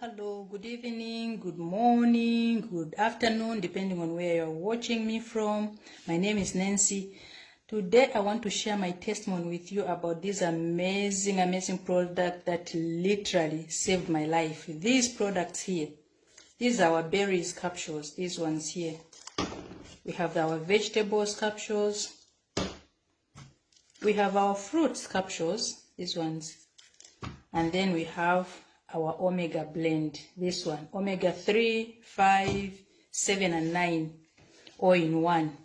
Hello, good evening, good morning, good afternoon, depending on where you're watching me from. My name is Nancy. Today I want to share my testimony with you about this amazing product that literally saved my life. These products here, these are our berries capsules, these ones here. We have our vegetables capsules. We have our fruits capsules, these ones. And then we have our omega blend, this one, omega 3, 5, 7, and 9, all in one.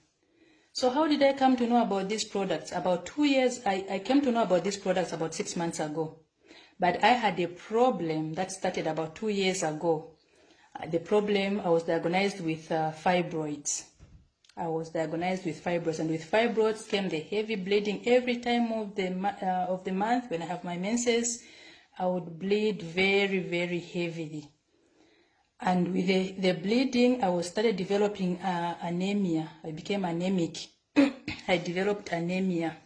So how did I come to know about these products? About 2 years, I came to know about these products about 6 months ago. But I had a problem that started about 2 years ago. The problem, I was diagnosed with fibroids. And with fibroids came the heavy bleeding every time of the month. When I have my menses, I would bleed very heavily. And with the bleeding, I started developing anemia. I became anemic. I developed anemia.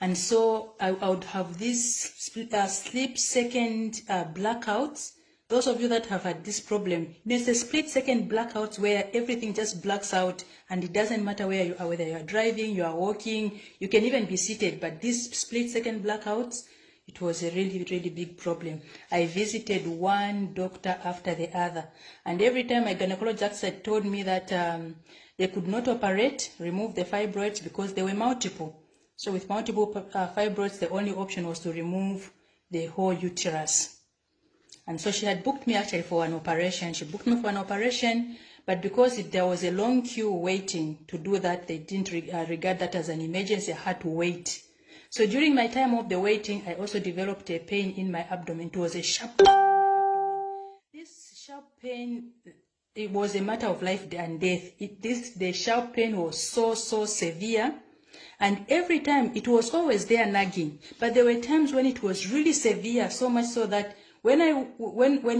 And so I would have these split-second blackouts. Those of you that have had this problem, there's the split-second blackouts where everything just blacks out and it doesn't matter where you are, whether you are driving, you are walking, you can even be seated, but these split-second blackouts, it was a really big problem. I visited one doctor after the other, and every time my gynecologist had told me that they could not remove the fibroids because they were multiple. So with multiple fibroids, the only option was to remove the whole uterus. And so she had booked me actually for an operation. She booked me for an operation, but because there was a long queue waiting to do that, they didn't regard that as an emergency. I had to wait. So during my time of the waiting, I also developed a pain in my abdomen. It was a sharp pain in my abdomen. This sharp pain, it was a matter of life and death. The sharp pain was so severe. And every time, it was always there nagging. But there were times when it was really severe, so much so that when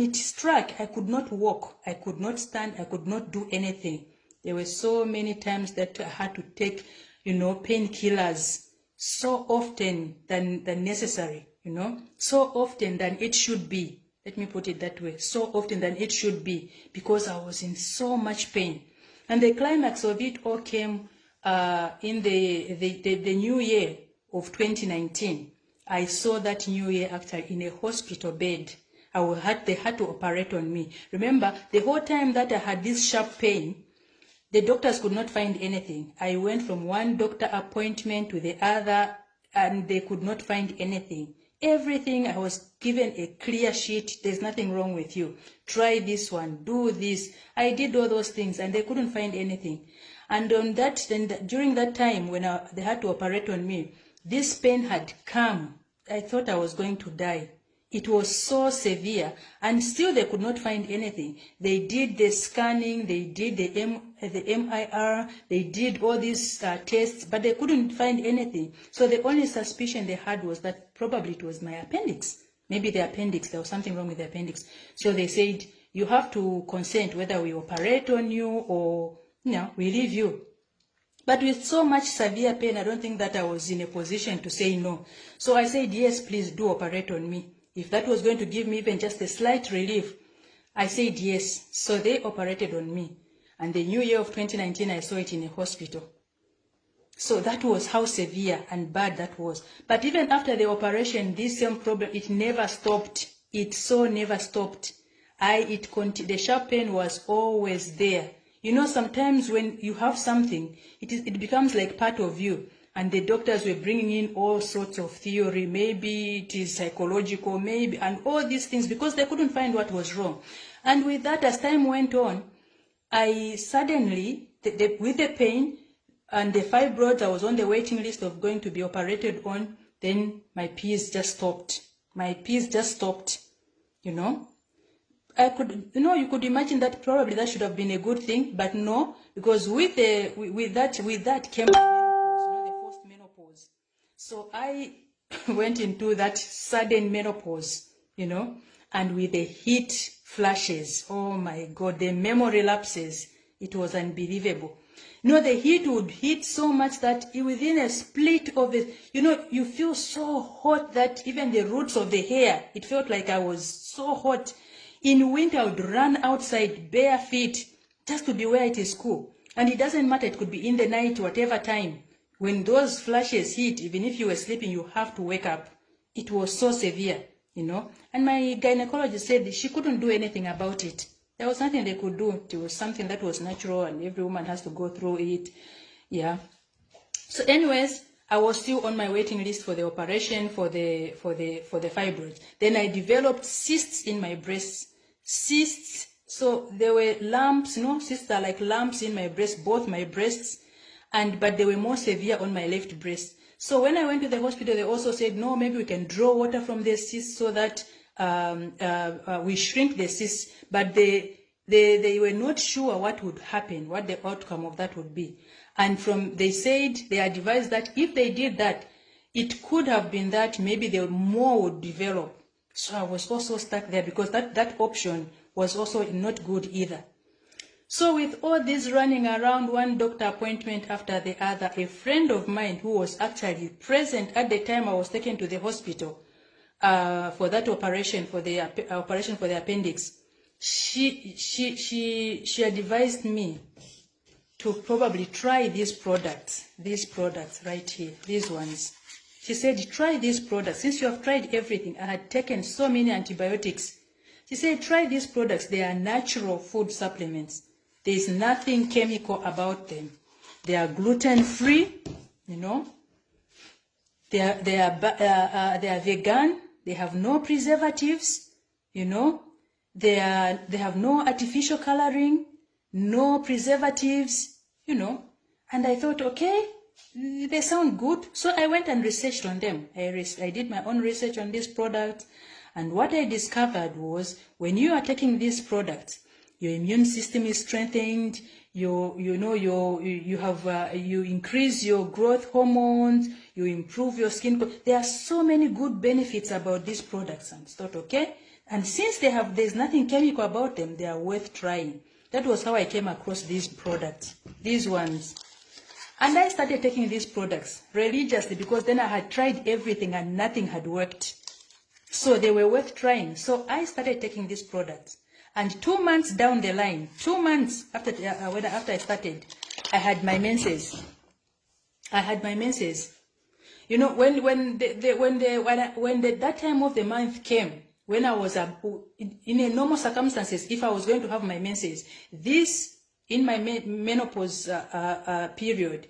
it struck, I could not walk, I could not stand, I could not do anything. There were so many times that I had to take, painkillers so often than necessary, so often than it should be. Let me put it that way, so often than it should be, because I was in so much pain. And the climax of it all came in the new year of 2019. I saw that new year actually in a hospital bed. They had to operate on me. Remember, the whole time that I had this sharp pain, the doctors could not find anything. I went from one doctor appointment to the other, and they could not find anything. Everything, I was given a clear sheet. There's nothing wrong with you. Try this one, do this. I did all those things, and they couldn't find anything. And during that time when they had to operate on me, this pain had come. I thought I was going to die. It was so severe, and still they could not find anything. They did the scanning, they did the MIR, they did all these tests, but they couldn't find anything. So the only suspicion they had was that probably it was my appendix. Maybe the appendix, there was something wrong with the appendix. So they said, you have to consent whether we operate on you or we leave you. But with so much severe pain, I don't think that I was in a position to say no. So I said, yes, please do operate on me. If that was going to give me even just a slight relief, I said yes. So they operated on me. And the new year of 2019, I saw it in a hospital. So that was how severe and bad that was. But even after the operation, this same problem, it never stopped. It never stopped. The sharp pain was always there. Sometimes when you have something, it becomes like part of you. And the doctors were bringing in all sorts of theory. Maybe it is psychological, maybe, and all these things, because they couldn't find what was wrong. And with that, as time went on, I suddenly, with the pain and the fibroids, I was on the waiting list of going to be operated on. Then my P's just stopped. I could, you could imagine that probably that should have been a good thing, but no, because with that came the forced menopause. So I went into that sudden menopause, and with the heat flashes, oh my God, the memory lapses, it was unbelievable. The heat would hit so much that within a split of it, you feel so hot that even the roots of the hair, it felt like I was so hot. In winter, I would run outside bare feet just to be where it is cool. And it doesn't matter, it could be in the night, whatever time. When those flashes hit, even if you were sleeping, you have to wake up. It was so severe, And my gynecologist said she couldn't do anything about it. There was nothing they could do. It was something that was natural, and every woman has to go through it. Yeah. So anyways, I was still on my waiting list for the operation for the fibroids. Then I developed cysts in my breasts. Cysts. So there were lumps, cysts are like lumps in my breast, both my breasts, but they were more severe on my left breast. So when I went to the hospital, they also said, no, maybe we can draw water from the cysts so that we shrink the cysts, but they were not sure what would happen, what the outcome of that would be. And they said, they advised that if they did that, it could have been that maybe more would develop. So I was also stuck there because that option was also not good either. So with all this running around, one doctor appointment after the other, a friend of mine who was actually present at the time I was taken to the hospital for that operation, for the operation for the appendix, she advised me to probably try these products right here, these ones. She said, try these products. Since you have tried everything, I had taken so many antibiotics. She said, try these products. They are natural food supplements. There is nothing chemical about them. They are gluten-free, They are vegan. They have no preservatives, They have no artificial coloring, no preservatives, And I thought, okay, they sound good. So I went and researched on them. I did my own research on these products. And what I discovered was when you are taking these products, your immune system is strengthened, you increase your growth hormones, you improve your skin. There are so many good benefits about these products. And I thought, okay. And since there's nothing chemical about them, they are worth trying. That was how I came across these products, these ones. And I started taking these products religiously because then I had tried everything and nothing had worked. So they were worth trying. So I started taking these products. And 2 months down the line, 2 months after I started, I had my menses. When that time of the month came, when I was in a normal circumstances, if I was going to have my menses, this in my menopause period,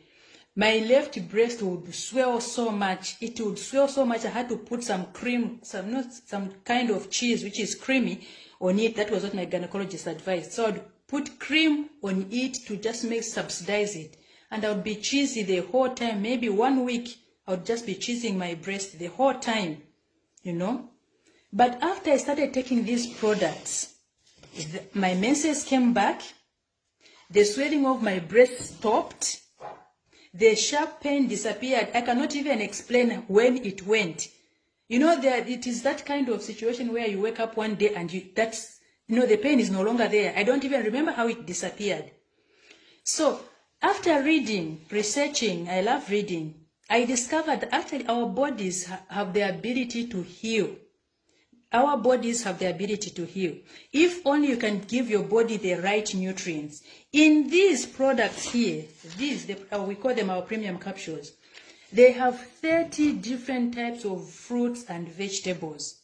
my left breast would swell so much. It would swell so much. I had to put some cream, some kind of cheese, which is creamy, on it. That was what my gynecologist advised. So I'd put cream on it to just subsidize it. And I would be cheesy the whole time. Maybe 1 week, I would just be cheesing my breast the whole time, But after I started taking these products, my menses came back. The swelling of my breast stopped. The sharp pain disappeared. I cannot even explain when it went. It is that kind of situation where you wake up one day and the pain is no longer there. I don't even remember how it disappeared. So after researching, I love reading, I discovered that actually our bodies have the ability to heal. Our bodies have the ability to heal. If only you can give your body the right nutrients. In these products here, we call them our premium capsules. They have 30 different types of fruits and vegetables.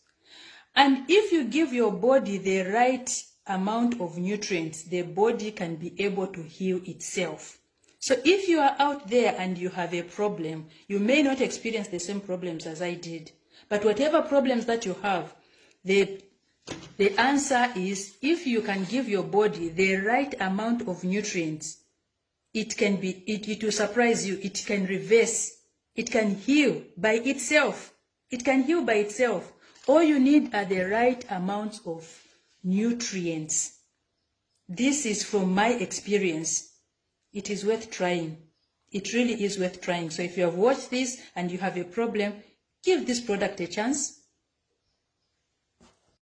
And if you give your body the right amount of nutrients, the body can be able to heal itself. So if you are out there and you have a problem, you may not experience the same problems as I did. But whatever problems that you have, the answer is if you can give your body the right amount of nutrients, it will surprise you. It can reverse. It can heal by itself. It can heal by itself. All you need are the right amounts of nutrients. This is from my experience. It is worth trying. It really is worth trying. So if you have watched this and you have a problem, give this product a chance.